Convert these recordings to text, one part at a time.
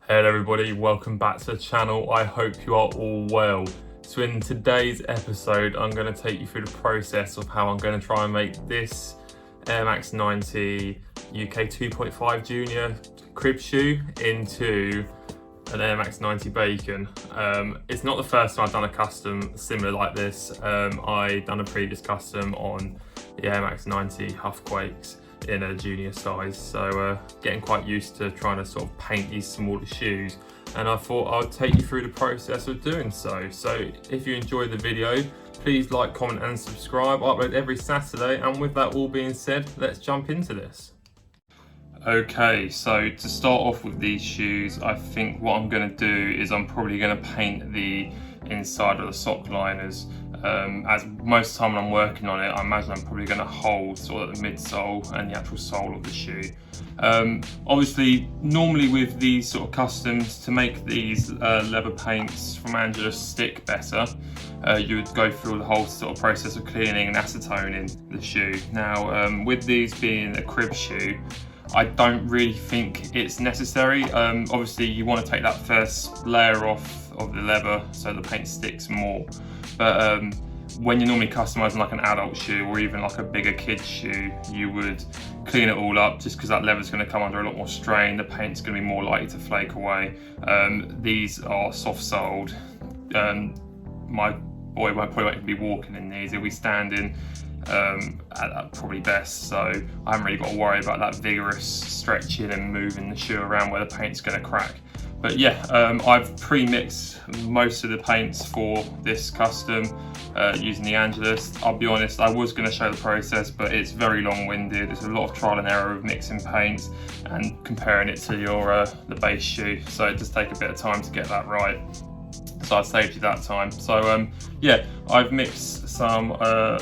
Hello everybody, welcome back to the channel. I hope you are all well. So in today's episode, I'm going to take you through the process of how I'm going to try and make this Air Max 90 UK 2.5 Junior crib shoe into an Air Max 90 Bacon. It's not the first time I've done a custom similar like this. I done a previous custom on the Air Max 90 Huff Quakes in a junior size, so getting quite used to trying to sort of paint these smaller shoes, and I thought I'd take you through the process of doing so. So if you enjoyed the video, please like, comment and subscribe. I upload every Saturday, and with that all being said, let's jump into this. Okay, so to start off with these shoes, I think what I'm going to do is I'm probably going to paint the inside of the sock liners. As most of the time when I'm working on it, I imagine I'm probably going to hold sort of the midsole and the actual sole of the shoe. Obviously, normally with these sort of customs, to make these leather paints from Angelus stick better, you would go through the whole sort of process of cleaning and acetoning the shoe. Now, with these being a crib shoe, I don't really think it's necessary. Obviously, you want to take that first layer off of the leather so the paint sticks more. But when you're normally customizing like an adult shoe or even like a bigger kid's shoe, you would clean it all up, just because that leather's going to come under a lot more strain. The paint's going to be more likely to flake away. These are soft soled. My boy probably won't be walking in these, he'll be standing at probably best, so I haven't really got to worry about that vigorous stretching and moving the shoe around where the paint's going to crack. But yeah, I've pre-mixed most of the paints for this custom using the Angelus. I'll be honest, I was going to show the process, but it's very long-winded. It's a lot of trial and error of mixing paints and comparing it to your the base shoe, so it does take a bit of time to get that right. So I saved you that time. So yeah, I've mixed some I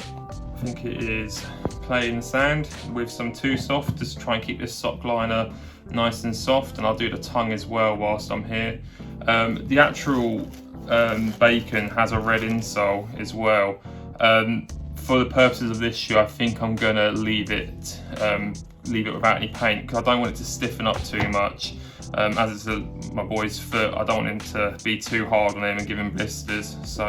think it is plain sand with some Too Soft, just to try and keep this sock liner nice and soft, and I'll do the tongue as well whilst I'm here. The actual Bacon has a red insole as well. For the purposes of this shoe, I think I'm gonna leave it without any paint, because I don't want it to stiffen up too much. As it's my boy's foot, I don't want him to be too hard on him and give him blisters. So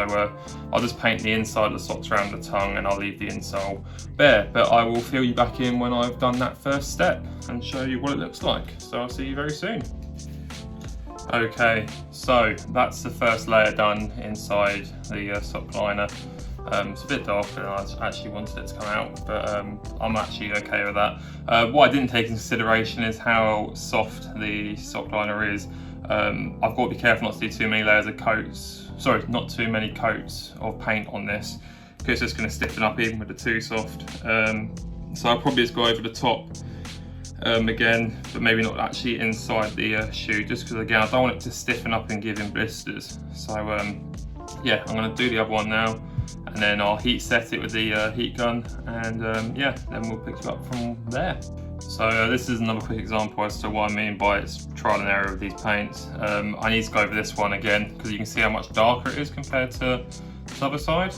I'll just paint the inside of the socks around the tongue, and I'll leave the insole bare. But I will fill you back in when I've done that first step and show you what it looks like. So I'll see you very soon. Okay, so that's the first layer done inside the sock liner. It's a bit darker than I actually wanted it to come out, but I'm actually okay with that. What I didn't take into consideration is how soft the sock liner is. I've got to be careful not to do too many layers of coats. Sorry, not too many coats of paint on this, because it's just going to stiffen up even with the Too Soft. So I'll probably just go over the top again, but maybe not actually inside the shoe, just because again I don't want it to stiffen up and give him blisters. So yeah, I'm going to do the other one now, and then I'll heat set it with the heat gun, and yeah, then we'll pick it up from there. So this is another quick example as to what I mean by it's trial and error of these paints. I need to go over this one again, because you can see how much darker it is compared to the other side.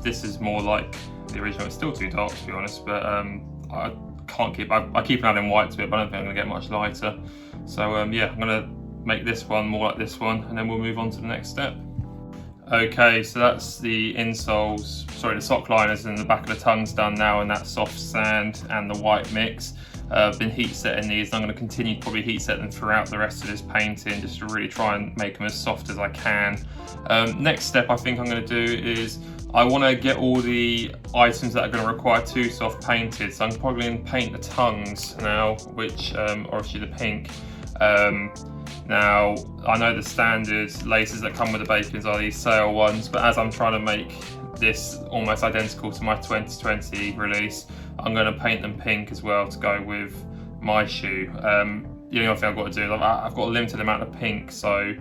This is more like the original. It's still too dark, to be honest, but I keep adding white to it, but I don't think I'm going to get much lighter. So yeah, I'm going to make this one more like this one, and then we'll move on to the next step. Okay, so that's the insoles, sorry, the sock liners and the back of the tongues done now, and that soft sand and the white mix. I've been heat setting these, and I'm going to continue to probably heat set them throughout the rest of this painting, just to really try and make them as soft as I can. Next step I think I'm going to do is I want to get all the items that are going to require Too Soft painted. So I'm probably going to paint the tongues now, which obviously the pink. Now, I know the standard laces that come with the Bacons are these sale ones, but as I'm trying to make this almost identical to my 2020 release, I'm going to paint them pink as well to go with my shoe. The only other thing I've got to do is I've got a limited amount of pink, so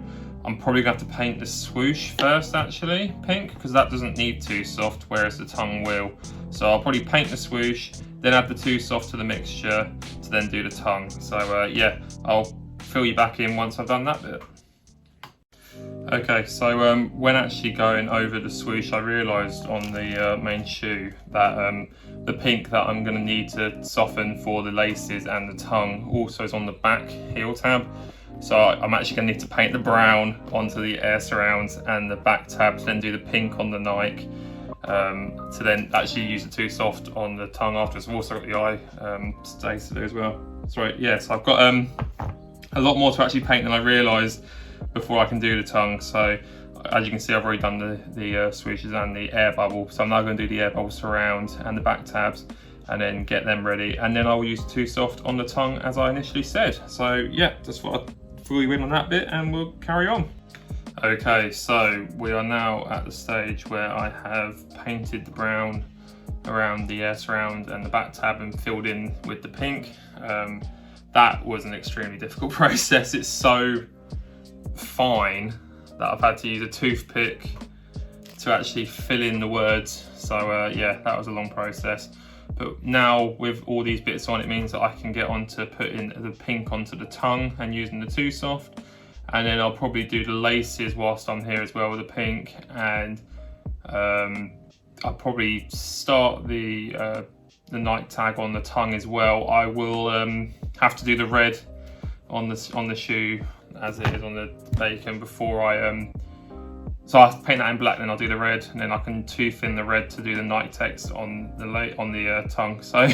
I'm probably going to have to paint the swoosh first, actually, pink, because that doesn't need Too Soft, whereas the tongue will. So I'll probably paint the swoosh, then add the Too Soft to the mixture to then do the tongue. So yeah, I'll fill you back in once I've done that bit. Okay, so when actually going over the swoosh, I realised on the main shoe that the pink that I'm going to need to soften for the laces and the tongue also is on the back heel tab. So I'm actually going to need to paint the brown onto the air surrounds and the back tabs, then do the pink on the Nike, to then actually use the Too Soft on the tongue afterwards. I've also got the eye stays to do as well. So yeah, so I've got a lot more to actually paint than I realised before I can do the tongue. So as you can see, I've already done the swooshes and the air bubble. So I'm now going to do the air bubble surround and the back tabs, and then get them ready. And then I will use Too Soft on the tongue as I initially said. So yeah, just thought I'd fill you in on that bit and we'll carry on. Okay, so we are now at the stage where I have painted the brown around the air surround and the back tab and filled in with the pink. That was an extremely difficult process. It's so fine that I've had to use a toothpick to actually fill in the words. So yeah, that was a long process. But now with all these bits on, it means that I can get on to putting the pink onto the tongue and using the Too Soft. And then I'll probably do the laces whilst I'm here as well with the pink. And I'll probably start the Nike tag on the tongue as well. I will have to do the red on the shoe as it is on the bacon before I so I'll paint that in black, then I'll do the red, and then I can tooth in the red to do the Nike text on the tongue. So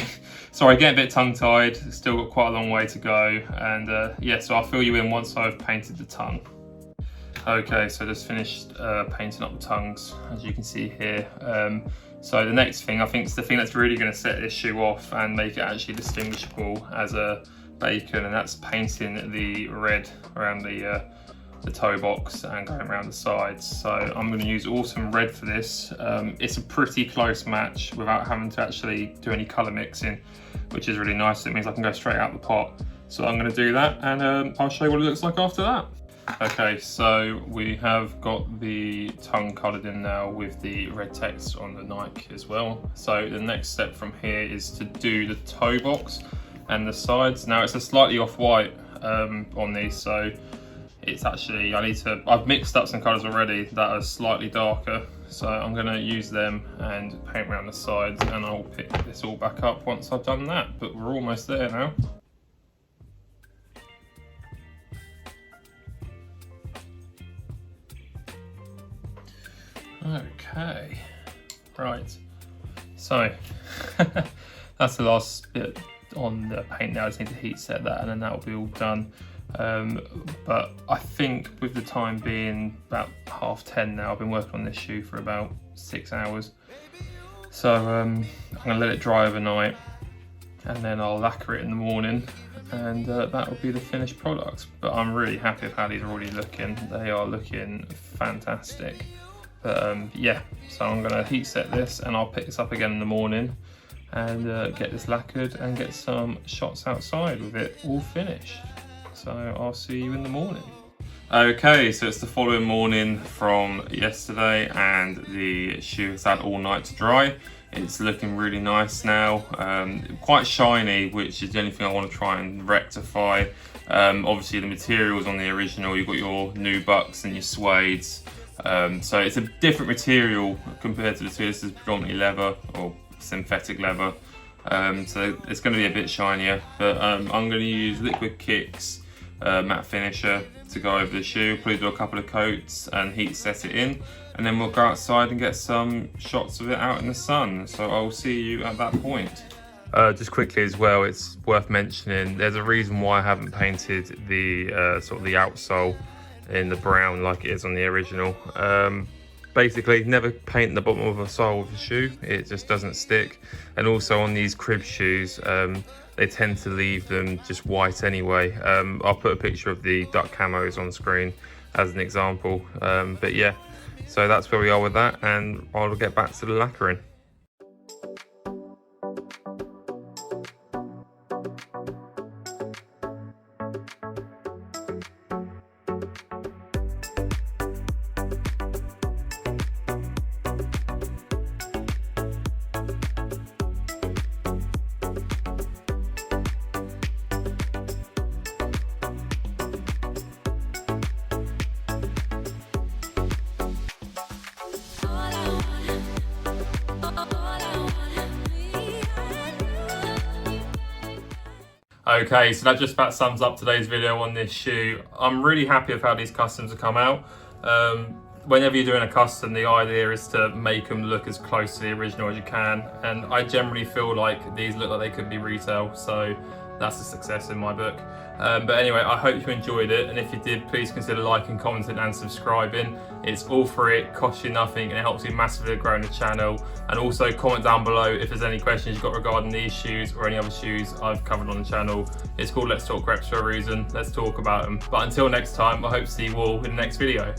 sorry, getting a bit tongue tied, still got quite a long way to go. And yeah, so I'll fill you in once I've painted the tongue. Okay, so just finished painting up the tongues, as you can see here. So the next thing, I think, is the thing that's really going to set this shoe off and make it actually distinguishable as a bacon, and that's painting the red around the toe box and going around the sides. So I'm going to use Awesome Red for this. It's a pretty close match without having to actually do any colour mixing, which is really nice. It means I can go straight out the pot. So I'm going to do that, and I'll show you what it looks like after that. Okay, so we have got the tongue coloured in now with the red text on the Nike as well. So the next step from here is to do the toe box and the sides. Now it's a slightly off-white on these, so it's actually, I've mixed up some colours already that are slightly darker. So I'm going to use them and paint around the sides, and I'll pick this all back up once I've done that. But we're almost there now. Okay, right, so that's the last bit on the paint now. I just need to heat set that, and then that will be all done. But I think with the time being about 10:30 now, I've been working on this shoe for about 6 hours. So I'm gonna let it dry overnight, and then I'll lacquer it in the morning, and that will be the finished product. But I'm really happy with how these are already looking. They are looking fantastic. But yeah, so I'm gonna heat set this, and I'll pick this up again in the morning and get this lacquered and get some shots outside with it all finished. So I'll see you in the morning. Okay, so it's the following morning from yesterday, and the shoe has had all night to dry. It's looking really nice now, quite shiny, which is the only thing I want to try and rectify. Obviously the materials on the original, you've got your nubucks and your suedes. So it's a different material compared to the two. This is predominantly leather or synthetic leather. So it's going to be a bit shinier, but I'm going to use Liquid Kicks matte finisher to go over the shoe, probably do a couple of coats and heat set it in, and then we'll go outside and get some shots of it out in the sun. So I'll see you at that point. Just quickly as well, it's worth mentioning there's a reason why I haven't painted the sort of the outsole in the brown like it is on the original. Basically, never paint the bottom of a sole of a shoe, it just doesn't stick. And also on these Creps shoes, they tend to leave them just white anyway. I'll put a picture of the duck camos on screen as an example. But yeah, so that's where we are with that, and I'll get back to the lacquering. Okay, so that just about sums up today's video on this shoe. I'm really happy with how these customs have come out. Whenever you're doing a custom, the idea is to make them look as close to the original as you can, and I generally feel like these look like they could be retail, so that's a success in my book. But anyway, I hope you enjoyed it, and if you did, please consider liking, commenting and subscribing. It's all free, it costs you nothing, and it helps me massively grow the channel. And also comment down below if there's any questions you've got regarding these shoes or any other shoes I've covered on the channel. It's called Let's Talk Creps for a reason. Let's talk about them. But until next time, I hope to see you all in the next video.